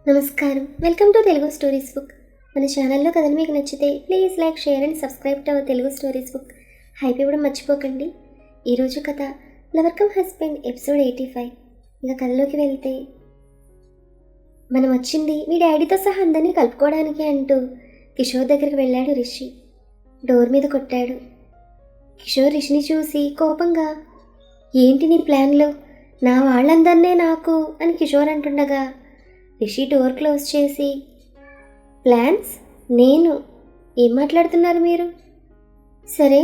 నమస్కారం, welcome to Telugu stories book. మన ఛానల్లో కథలు మీకు నచ్చితే please like, share and subscribe to our Telugu stories book. Hype ఇవ్వడం మర్చిపోకండి. ఈరోజు కథ లవర్ కమ్ హస్బెండ్ ఎపిసోడ్ 85. ఇంకా కథలోకి వెళ్తే, మనం వచ్చింది మీ డాడీతో సహా అందరినీ కలుపుకోవడానికి అంటూ కిషోర్ దగ్గరికి వెళ్ళాడు రిషి. డోర్ మీద కొట్టాడు. కిషోర్ రిషిని చూసి కోపంగా, ఏంటి నీ ప్లాన్లు, నా వాళ్ళందరినీ నాకు అని కిషోర్ అంటుండగా రిషి డోర్ క్లోజ్ చేసి, ప్లాన్స్? నేను? ఏం మాట్లాడుతున్నారు మీరు? సరే,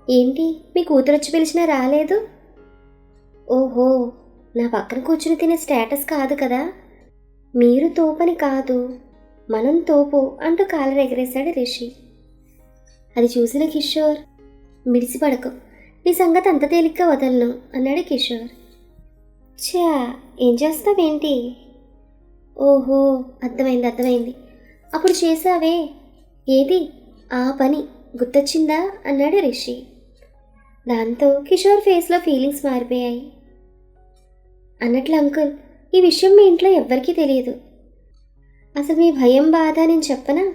ఏంటి మీ కూతురు వచ్చి పిలిచినా రాలేదు? ఓహో, నా పక్కన కూర్చుని తినే స్టేటస్ కాదు కదా. మీరు తోపని కాదు, మనం తోపు అంటూ కాలర్ ఎగరేశాడు రిషి. అది చూసిన కిషోర్, మిడిసిపడకు, నీ సంగతి అంత తేలిగ్గా వదలను అన్నాడు కిషోర్. ఛా, ఏం చేస్తావేంటి? ఓహో, అర్థమైంది. అప్పుడు చేసావే, ఏది ఆ పని గుర్తొచ్చిందా అన్నాడు రిషి. దాంతో కిషోర్ ఫేస్లో ఫీలింగ్స్ మారిపోయాయి. అన్నట్లు అంకుల్, ఈ విషయం మీ ఇంట్లో ఎవ్వరికీ తెలియదు. అసలు మీ భయం బాధ నేను చెప్పనా?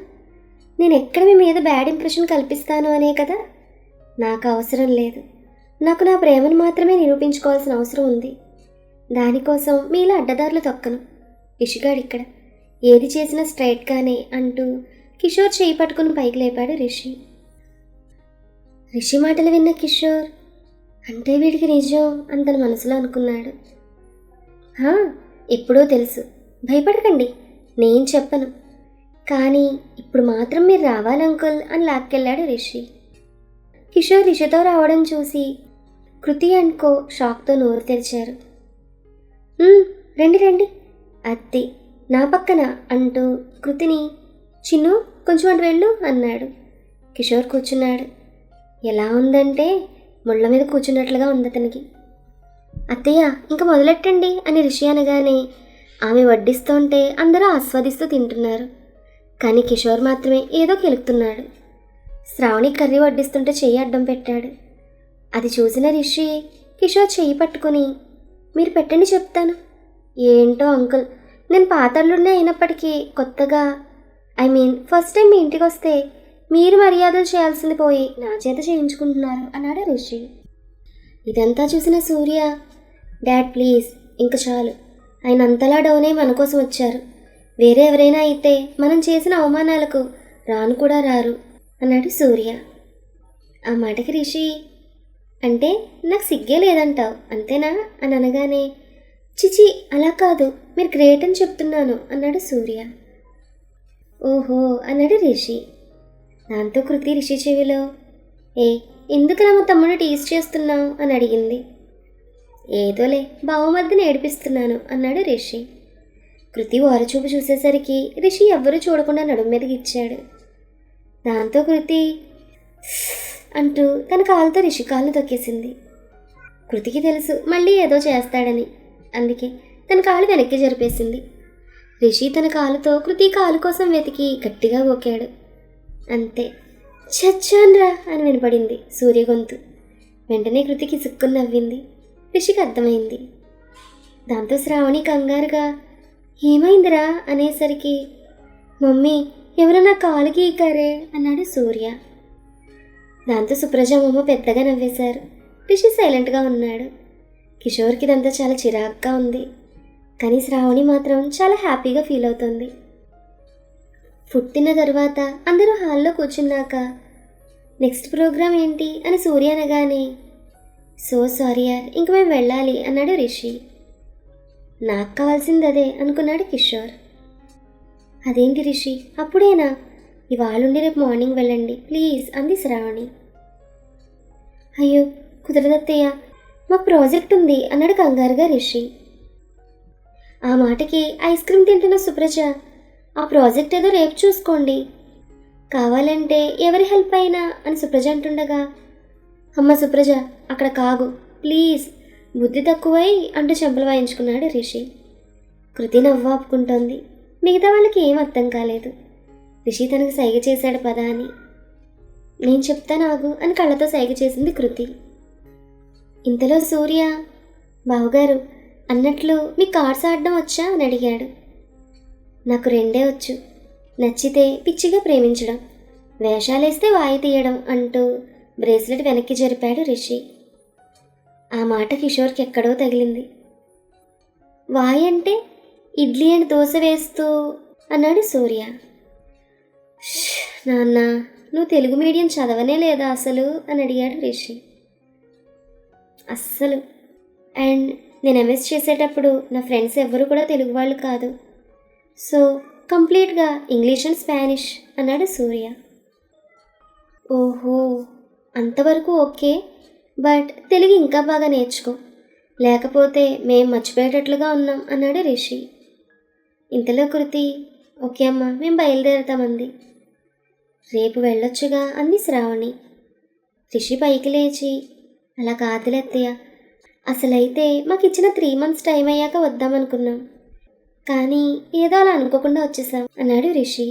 నేను ఎక్కడ మీ మీద బ్యాడ్ ఇంప్రెషన్ కల్పిస్తాను అనే కదా. నాకు అవసరం లేదు. నాకు నా ప్రేమను మాత్రమే నిరూపించుకోవాల్సిన అవసరం ఉంది. దానికోసం మీలా అడ్డదారులు తొక్కను. రిషిగాడు ఇక్కడ ఏది చేసినా స్ట్రైట్గానే అంటూ కిషోర్ చేయి పట్టుకుని పైకి లేపాడు రిషి. రిషి మాటలు విన్న కిషోర్, అంటే వీడికి నిజం అని తన మనసులో అనుకున్నాడు. ఎప్పుడో తెలుసు, భయపడకండి, నేను చెప్పను. కానీ ఇప్పుడు మాత్రం మీరు రావాలి అంకుల్ అని లాక్కెళ్ళాడు రిషి. కిషోర్ రిషితో రావడం చూసి కృతి అనుకో షాక్తో నోరు తెరిచారు. రండి అత్తి నా పక్కన అంటూ కృతిని, చిన్ను కొంచెం అటు వెళ్ళు అన్నాడు. కిషోర్ కూర్చున్నాడు. ఎలా ఉందంటే ముళ్ళ మీద కూర్చున్నట్లుగా ఉంది అతనికి. అత్తయ్య ఇంకా మొదలెట్టండి అని రిషి అనగానే ఆమె వడ్డిస్తుంటే అందరూ ఆస్వాదిస్తూ తింటున్నారు. కానీ కిషోర్ మాత్రమే ఏదో కెలుకుతున్నాడు. శ్రావణి కర్రీ వడ్డిస్తుంటే చెయ్యి అడ్డం పెట్టాడు. అది చూసిన రిషి కిషోర్ చెయ్యి పట్టుకుని, మీరు పెట్టండి చెప్తాను. ఏంటో అంకుల్, నేను పాతళ్ళున్నే అయినప్పటికీ కొత్తగా, ఫస్ట్ టైం మీ ఇంటికి వస్తే మీరు మర్యాదలు చేయాల్సింది పోయి నా చేత చేయించుకుంటున్నారు అన్నాడు రిషి. ఇదంతా చూసిన సూర్య, డాడ్ ప్లీజ్ ఇంక చాలు, ఆయన అంతలా డౌనే మన కోసం వచ్చారు. వేరే ఎవరైనా అయితే మనం చేసిన అవమానాలకు రాను కూడా రారు అన్నాడు సూర్య. ఆ మాటకి రిషి, అంటే నాకు సిగ్గే లేదంటావు అంతేనా అని అనగానే, చిచి అలా కాదు, మీరు గ్రేట్ అని చెప్తున్నాను అన్నాడు సూర్య. ఓహో అన్నాడు రిషి. దాంతో కృతి రిషి చెవిలో, ఎందుకు మా తమ్ముడు టీజ్ చేస్తున్నావు అని అడిగింది. ఏదోలే, బావమర్దిని ఏడిపిస్తున్నాను అన్నాడు రిషి. కృతి ఓరచూపు చూసేసరికి రిషి ఎవ్వరూ చూడకుండా నడుము మీదకి ఇచ్చాడు. దాంతో కృతి అంటూ తన కాలుతో రిషి కాళ్ళు తొక్కేసింది. కృతికి తెలుసు మళ్ళీ ఏదో చేస్తాడని, అందుకే తన కాలు వెనక్కి జరిపేసింది. రిషి తన కాలుతో కృతి కాలు కోసం వెతికి గట్టిగా గోకాడు. అంతే, చచ్చాన్రా అని వినపడింది సూర్య గొంతు. వెంటనే కృతికి సుక్కుని నవ్వింది. రిషికి అర్థమైంది. దాంతో శ్రావణి కంగారుగా, ఏమైందిరా అనేసరికి, మమ్మీ ఎవరో నా కాలు గీకారే అన్నాడు సూర్య. దాంతో సుప్రజ అమ్మ పెద్దగా నవ్వేశారు. రిషి సైలెంట్గా ఉన్నాడు. కిషోర్కి ఇదంతా చాలా చిరాగ్గా ఉంది. కానీ శ్రావణి మాత్రం చాలా హ్యాపీగా ఫీల్ అవుతుంది. ఫుడ్ తిన్న తర్వాత అందరూ హాల్లో కూర్చున్నాక, నెక్స్ట్ ప్రోగ్రామ్ ఏంటి అని సూర్య అనగానే, సో సారీ యార్, ఇంక మేము వెళ్ళాలి అన్నాడు రిషి. నాకు కావాల్సింది అదే అనుకున్నాడు కిషోర్. అదేంటి రిషి అప్పుడేనా? ఇవాళుండి రేపు మార్నింగ్ వెళ్ళండి ప్లీజ్ అంది శ్రావణి. అయ్యో కుదరదత్తయ్య, మాకు ప్రాజెక్ట్ ఉంది అన్నాడు కంగారుగా రిషి. ఆ మాటకి ఐస్ క్రీమ్ తింటున్న సుప్రజ, ఆ ప్రాజెక్ట్ ఏదో రేపు చూసుకోండి, కావాలంటే ఎవరి హెల్ప్ అయినా అని సుప్రజ అంటుండగా, అమ్మ సుప్రజ అక్కడ కాగు ప్లీజ్, బుద్ధి తక్కువై అంటూ చెంపలు వాయించుకున్నాడు రిషి. కృతి నవ్వాపుకుంటోంది. మిగతా వాళ్ళకి ఏం అర్థం కాలేదు. రిషి తనకు సైగ చేశాడు పదా అని. నేను చెప్తాను ఆగు అని కళ్ళతో సైగ చేసింది కృతి. ఇంతలో సూర్య, బావగారు అన్నట్లు మీ కార్డ్స్ ఆడడం వచ్చా అని అడిగాడు. నాకు రెండే వచ్చు, నచ్చితే పిచ్చిగా ప్రేమించడం, వేషాలేస్తే వాయి తీయడం అంటూ బ్రేస్లెట్ వెనక్కి జరిపాడు రిషి. ఆ మాట కిషోర్కి ఎక్కడో తగిలింది. వాయి అంటే ఇడ్లీ అండ్ దోశ వేస్తూ అన్నాడు సూర్య. నాన్న, నువ్వు తెలుగు మీడియం చదవనే లేదా అసలు అని అడిగాడు రిషి. అస్సలు. అండ్ నేను ఎంఎస్ చేసేటప్పుడు నా ఫ్రెండ్స్ ఎవ్వరూ కూడా తెలుగు వాళ్ళు కాదు. సో కంప్లీట్గా ఇంగ్లీష్ అండ్ స్పానిష్ అన్నాడు సూర్య. ఓహో, అంతవరకు ఓకే, బట్ తెలుగు ఇంకా బాగా నేర్చుకో, లేకపోతే మేం మర్చిపోయేటట్లుగా ఉన్నాం అన్నాడు రిషి. ఇంతలో కృతి, ఓకే అమ్మా, మేము బయలుదేరుతామంది. రేపు వెళ్ళొచ్చుగా అంది శ్రావణి. రిషి పైకి లేచి, అలా కాదులెత్తయ్య, అసలైతే మాకు ఇచ్చిన 3 months టైం అయ్యాక వద్దామనుకున్నాం, కానీ ఏదో అలా అనుకోకుండా వచ్చేసాం అన్నాడు రిషి.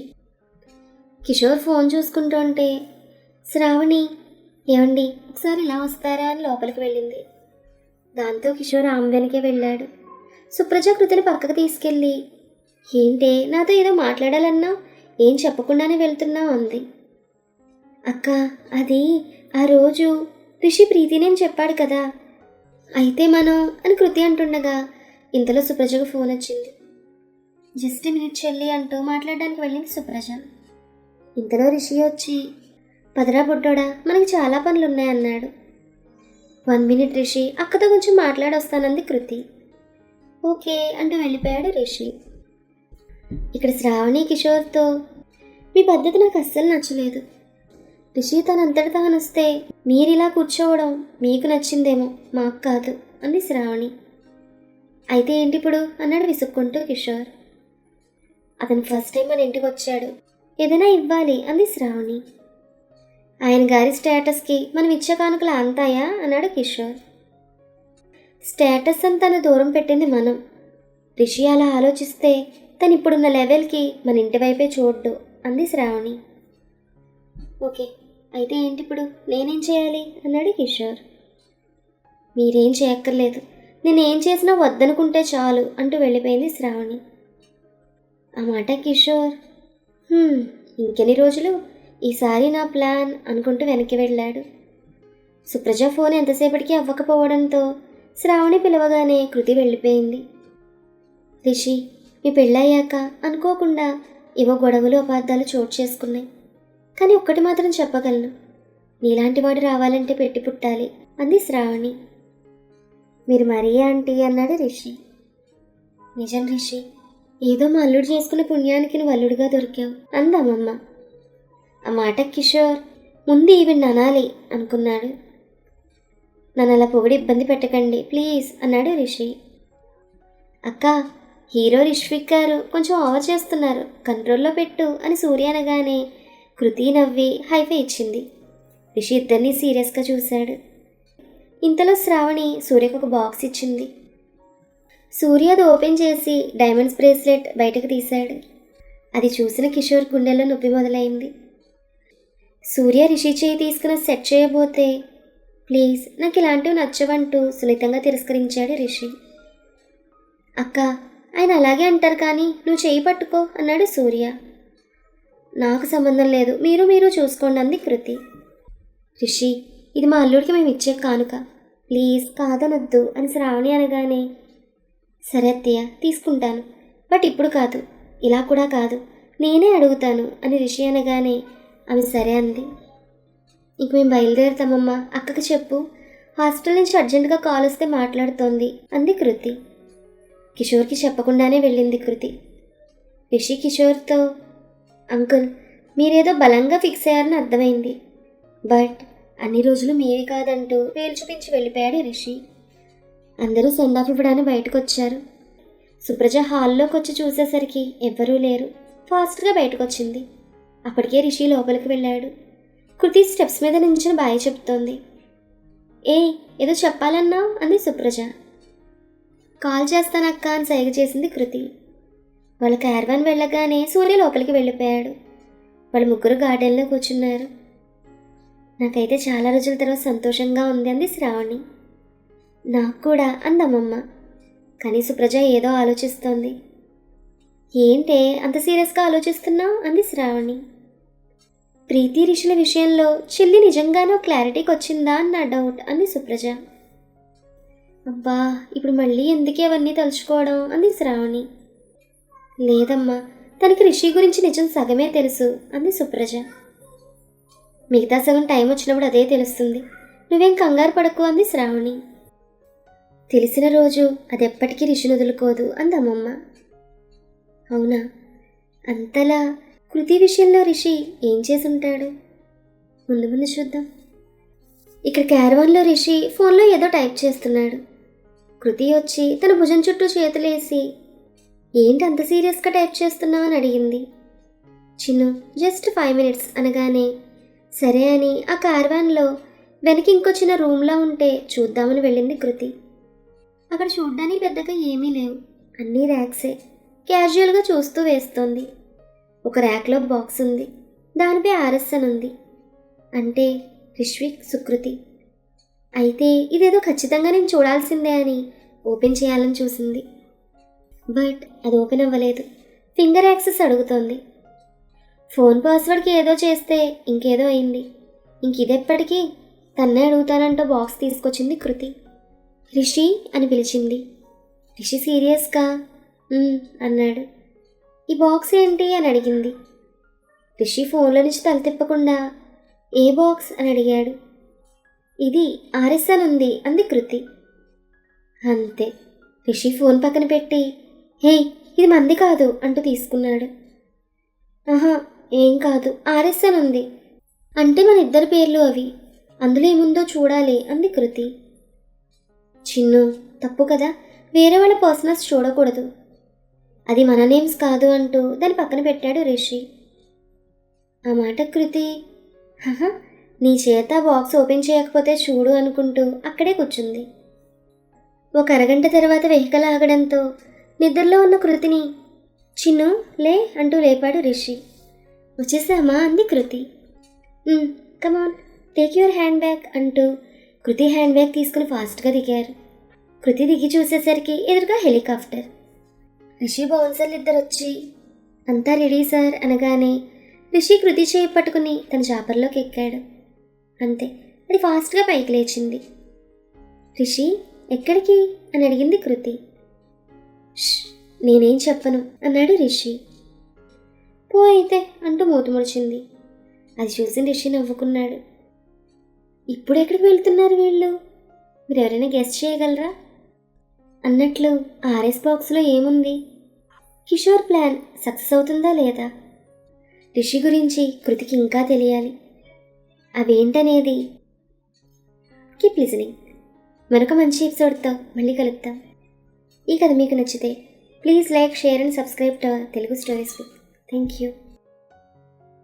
కిషోర్ ఫోన్ చూసుకుంటుంటే శ్రావణి, ఏమండి ఒకసారి ఇలా వస్తారా అని లోపలికి వెళ్ళింది. దాంతో కిషోర్ ఆమె వెనకే వెళ్ళాడు. సుప్రజ కృతిని పక్కకు తీసుకెళ్ళి, ఏంటే నాతో ఏదో మాట్లాడాలన్నా, ఏం చెప్పకుండానే వెళ్తున్నావు అంది. అక్క, అది ఆ రోజు రిషి ప్రీతినేం చెప్పాడు కదా, అయితే మనం అని కృతి అంటుండగా ఇంతలో సుప్రజకు ఫోన్ వచ్చింది. జస్ట్ మినిట్ చెల్లి అంటూ మాట్లాడడానికి వెళ్ళింది సుప్రజ. ఇంతలో రిషి వచ్చి, పదరా బుడ్డోడా, మనకి చాలా పనులు ఉన్నాయన్నాడు. 1 minute రిషి, అక్కతో కొంచెం మాట్లాడొస్తానంది కృతి. ఓకే అంటూ వెళ్ళిపోయాడు రిషి. ఇక్కడ శ్రావణి కిషోర్తో, మీ పద్ధతి నాకు అస్సలు నచ్చలేదు. రిషి తనంతటి తాను వస్తే మీరిలా కూర్చోవడం మీకు నచ్చిందేమో, మాకు కాదు అంది శ్రావణి. అయితే ఏంటి ఇప్పుడు అన్నాడు విసుక్కుంటూ కిషోర్. అతను ఫస్ట్ టైం మన ఇంటికి వచ్చాడు, ఏదైనా ఇవ్వాలి అంది శ్రావణి. ఆయన గారి స్టేటస్కి మనం ఇచ్చే కానుకలు అంతాయా అన్నాడు కిషోర్. స్టేటస్ అని తను దూరం పెట్టింది మనం. రిషి అలా ఆలోచిస్తే తను ఇప్పుడున్న లెవెల్కి మన ఇంటి వైపే చూడ్డు అంది శ్రావణి. ఓకే, అయితే ఏంటి ఇప్పుడు నేనేం చేయాలి అన్నాడు కిషోర్. మీరేం చేయక్కర్లేదు, నేనేం చేసినా వద్దనుకుంటే చాలు అంటూ వెళ్ళిపోయింది శ్రావణి. ఆ మాట కిషోర్, ఇంకెన్ని రోజులు, ఈసారి నా ప్లాన్ అనుకుంటూ వెనక్కి వెళ్ళాడు. సుప్రజ ఫోన్ ఎంతసేపటికి అవ్వకపోవడంతో శ్రావణి పిలవగానే కృతి వెళ్ళిపోయింది. రిషి, మీ పెళ్ళయ్యాక అనుకోకుండా ఏవో గొడవలు అపార్థాలు చోటు చేసుకున్నాయి, కానీ ఒక్కటి మాత్రం చెప్పగలను, నీలాంటి వాడు రావాలంటే పెట్టి పుట్టాలి అంది శ్రావణి. మీరు మరీ ఆంటీ అన్నాడు రిషి. నిజం రిషి, ఏదో మా అల్లుడు చేసుకున్న పుణ్యానికి నువ్వు అల్లుడుగా దొరికావు అందమ్మమ్మ. ఆ మాట కిషోర్ ముందు ఈవిడ్ని అనాలి అనుకున్నాడు. నన్ను అలా పొగిడి ఇబ్బంది పెట్టకండి ప్లీజ్ అన్నాడు రిషి. అక్క, హీరో రిష్విక్ గారు కొంచెం ఓవర్ చేస్తున్నారు, కంట్రోల్లో పెట్టు అని సూర్య అనగానే కృతి నవ్వి హైఫై ఇచ్చింది. రిషి ఇద్దరిని సీరియస్గా చూశాడు. ఇంతలో శ్రావణి సూర్యకు ఒక బాక్స్ ఇచ్చింది. సూర్య అది ఓపెన్ చేసి డైమండ్స్ బ్రేస్లెట్ బయటకు తీశాడు. అది చూసిన కిషోర్ గుండెల్లో నొప్పి మొదలైంది. సూర్య రిషి చేయి తీసుకుని సెట్ చేయబోతే, ప్లీజ్ నాకు ఇలాంటివి నచ్చవంటూ సున్నితంగా తిరస్కరించాడు రిషి. అక్క, ఆయన అలాగే అంటారు కానీ నువ్వు చేయి పట్టుకో అన్నాడు సూర్య. నాకు సంబంధం లేదు, మీరు చూసుకోండి అంది కృతి. రిషి, ఇది మా అల్లుడికి మేము ఇచ్చే కానుక, ప్లీజ్ కాదనొద్దు అని శ్రావణి అనగానే, సరే అత్తయ్య తీసుకుంటాను, బట్ ఇప్పుడు కాదు, ఇలా కూడా కాదు, నేనే అడుగుతాను అని రిషి అనగానే ఆమె సరే అంది. ఇంక మేము బయలుదేరుతామమ్మా, అక్కకి చెప్పు, హాస్టల్ నుంచి అర్జెంటుగా కాల్ వస్తే మాట్లాడుతోంది అంది కృతి. కిషోర్కి చెప్పకుండానే వెళ్ళింది కృతి. రిషి కిషోర్తో, అంకుల్ మీరేదో బలంగా ఫిక్స్ అయ్యారని అర్థమైంది, బట్ అన్ని రోజులు మీరే కాదంటూ వేలు చూపించి వెళ్ళిపోయాడు రిషి. అందరూ సెండ్ ఆఫ్ ఇవ్వడానికి బయటకు వచ్చారు. సుప్రజ హాల్లోకి వచ్చి చూసేసరికి ఎవ్వరూ లేరు. ఫాస్ట్గా బయటకు వచ్చింది. అప్పటికే రిషి లోపలికి వెళ్ళాడు. కృతి స్టెప్స్ మీద నించుని బాయ్ చెప్తోంది. ఏదో చెప్పాలన్నావు అంది సుప్రజ. కాల్ చేస్తానక్క అని సైగ చేసింది కృతి. వాళ్ళ క్యారవాన్ వెళ్ళగానే సూర్య లోపలికి వెళ్ళిపోయాడు. వాళ్ళు ముగ్గురు గార్డెన్లో కూర్చున్నారు. నాకైతే చాలా రోజుల తర్వాత సంతోషంగా ఉంది అంది శ్రావణి. నాకు కూడా అందమ్మమ్మ. కానీ సుప్రజ ఏదో ఆలోచిస్తోంది. ఏంటే అంత సీరియస్గా ఆలోచిస్తున్నావు అంది శ్రావణి. ప్రీతి రిషుల విషయంలో చెల్లి నిజంగానో క్లారిటీకి వచ్చిందా అన్న డౌట్ అంది సుప్రజ. అబ్బా ఇప్పుడు మళ్ళీ ఎందుకే అవన్నీ తలుచుకోవడం అంది శ్రావణి. లేదమ్మా, తనకి రిషి గురించి నిజం సగమే తెలుసు అంది సుప్రజ. మిగతా సగం టైం వచ్చినప్పుడు అదే తెలుస్తుంది, నువ్వేం కంగారు పడకు అంది శ్రావణి. తెలిసిన రోజు అది ఎప్పటికీ రిషిని వదులుకోదు అంది అమ్మమ్మ. అవునా, అంతలా కృతి విషయంలో రిషి ఏం చేసుంటాడు? ముందు ముందు చూద్దాం. ఇక్కడ క్యారవాన్లో రిషి ఫోన్లో ఏదో టైప్ చేస్తున్నాడు. కృతి వచ్చి తన భుజం చుట్టూ చేతులేసి ఏంటి అంత సీరియస్గా టైప్ చేస్తున్నావు అని అడిగింది. చిన్ను జస్ట్ 5 minutes అనగానే సరే అని ఆ క్యారవాన్లో వెనక్కి ఇంకో చిన్న రూమ్లా ఉంటే చూద్దామని వెళ్ళింది కృతి. అక్కడ చూడ్డానికి పెద్దగా ఏమీ లేవు, అన్నీ ర్యాక్సే. క్యాజువల్గా చూస్తూ వేస్తోంది. ఒక ర్యాక్లో బాక్స్ ఉంది, దానిపై ఆర్ఎస్ అని ఉంది, అంటే రిష్విక్ సుకృతి. అయితే ఇదేదో ఖచ్చితంగా నేను చూడాల్సిందే అని ఓపెన్ చేయాలని చూసింది. బట్ అది ఓపెన్ అవ్వలేదు, ఫింగర్ యాక్సెస్ అడుగుతోంది. ఫోన్ పాస్వర్డ్కి ఏదో చేస్తే ఇంకేదో అయింది. ఇంకిదెప్పటికీ తన్నే అడుగుతానంటూ బాక్స్ తీసుకొచ్చింది కృతి. రిషి అని పిలిచింది. రిషి సీరియస్గా అన్నాడు. ఈ బాక్స్ ఏంటి అని అడిగింది. రిషి ఫోన్లో నుంచి తల తిప్పకుండా ఏ బాక్స్ అని అడిగాడు. ఇది ఆర్ఎస్ అని ఉంది అంది కృతి. అంతే. రిషి ఫోన్ పక్కన పెట్టి హే ఇది మంది కాదు అంటూ తీసుకున్నాడు. ఆహా ఏం కాదు, ఆర్ఎస్ అని ఉంది, అంటే మన ఇద్దరి పేర్లు అవి, అందులో ఏముందో చూడాలి అంది కృతి. చిన్ను తప్పు కదా, వేరే వాళ్ళ పర్సనల్స్ చూడకూడదు, అది మన నేమ్స్ కాదు అంటూ దాని పక్కన పెట్టాడు రిషి. ఆ మాట కృతి నీ చేత బాక్స్ ఓపెన్ చేయకపోతే చూడు అనుకుంటూ అక్కడే కూర్చుంది. ఒక అరగంట తర్వాత వెహికల్ ఆగడంతో నిద్రలో ఉన్న కృతిని చిన్ను లే అంటూ లేపాడు రిషి. వచ్చేసామా అంది Kriti. Come on take your handbag అంటూ కృతి హ్యాండ్ బ్యాగ్ తీసుకుని ఫాస్ట్గా దిగారు. కృతి దిగి చూసేసరికి ఎదురుగా హెలికాప్టర్. రిషి బౌన్సర్లు ఇద్దరు వచ్చి అంతా రెడీ సార్ అనగానే రిషి కృతి చేయి పట్టుకుని తన చాపర్లోకి ఎక్కాడు. అంతే, అది ఫాస్ట్గా పైకి లేచింది. రిషి ఎక్కడికి అని అడిగింది కృతి. నేనేం చెప్పను అన్నాడు రిషి. పో అయితే అంటూ మూతి ముడిచింది. అది చూసి రిషి నవ్వుకున్నాడు. ఇప్పుడు ఎక్కడికి వెళ్తున్నారు వీళ్ళు, మీరు ఎవరైనా గెస్ట్ చేయగలరా? అన్నట్లు ఆర్ఎస్ బాక్స్లో ఏముంది? కిషోర్ ప్లాన్ సక్సెస్ అవుతుందా లేదా? రిషి గురించి కృతికి ఇంకా తెలియాలి. అవేంటనేది కీప్ లిజనింగ్. మరొక మంచి ఎపిసోడ్తో మళ్ళీ కలుద్దాం. ఈ కథ మీకు నచ్చితే please like, share and subscribe to Telugu stories book. Thank you.